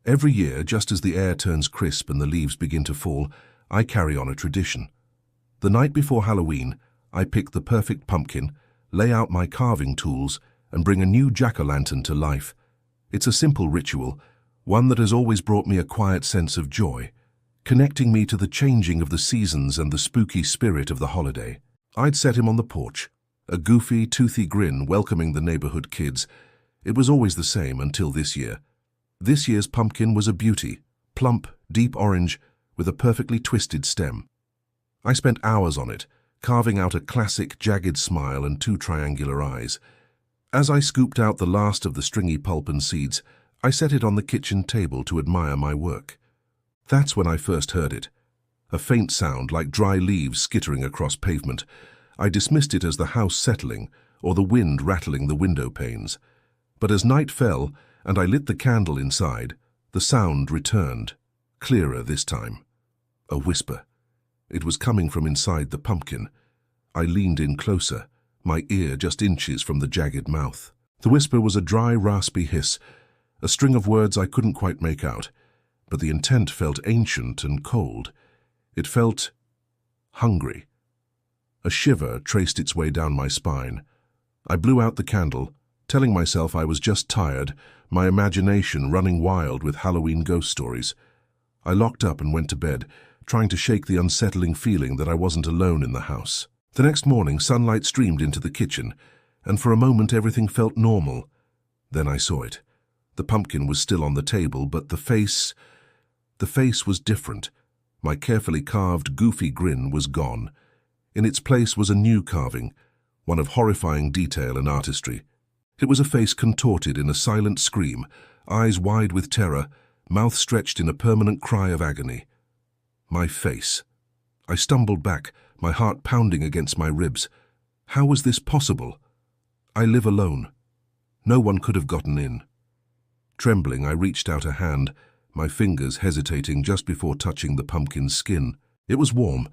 Every year, just as the air turns crisp and the leaves begin to fall, I carry on a tradition. The night before Halloween, I pick the perfect pumpkin, lay out my carving tools, and bring a new jack-o'-lantern to life. It's a simple ritual, one that has always brought me a quiet sense of joy, connecting me to the changing of the seasons and the spooky spirit of the holiday. I'd set him on the porch, a goofy, toothy grin welcoming the neighborhood kids. It was always the same until this year. This year's pumpkin was a beauty, plump, deep orange, with a perfectly twisted stem. I spent hours on it, carving out a classic jagged smile and two triangular eyes. As I scooped out the last of the stringy pulp and seeds, I set it on the kitchen table to admire my work. That's when I first heard it. A faint sound like dry leaves skittering across pavement. I dismissed it as the house settling or the wind rattling the window panes. But as night fell and I lit the candle inside, the sound returned, clearer this time. A whisper. It was coming from inside the pumpkin. I leaned in closer, my ear just inches from the jagged mouth. The whisper was a dry, raspy hiss, a string of words I couldn't quite make out, but the intent felt ancient and cold. It felt hungry. A shiver traced its way down my spine. I blew out the candle, telling myself I was just tired, my imagination running wild with Halloween ghost stories. I locked up and went to bed, trying to shake the unsettling feeling that I wasn't alone in the house. The next morning, sunlight streamed into the kitchen, and for a moment everything felt normal. Then I saw it. The pumpkin was still on the table, but the face was different. My carefully carved, goofy grin was gone. In its place was a new carving, one of horrifying detail and artistry. It was a face contorted in a silent scream, eyes wide with terror, mouth stretched in a permanent cry of agony. My face. I stumbled back, my heart pounding against my ribs. How was this possible? I live alone. No one could have gotten in. Trembling, I reached out a hand, my fingers hesitating just before touching the pumpkin's skin. It was warm,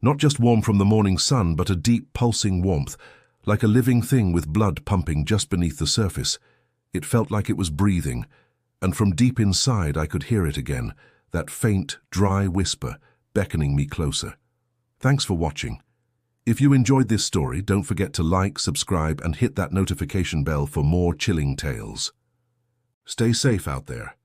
not just warm from the morning sun, but a deep, pulsing warmth, like a living thing with blood pumping just beneath the surface. It felt like it was breathing, and from deep inside I could hear it again, that faint, dry whisper beckoning me closer. Thanks for watching. If you enjoyed this story, don't forget to like, subscribe, and hit that notification bell for more chilling tales. Stay safe out there.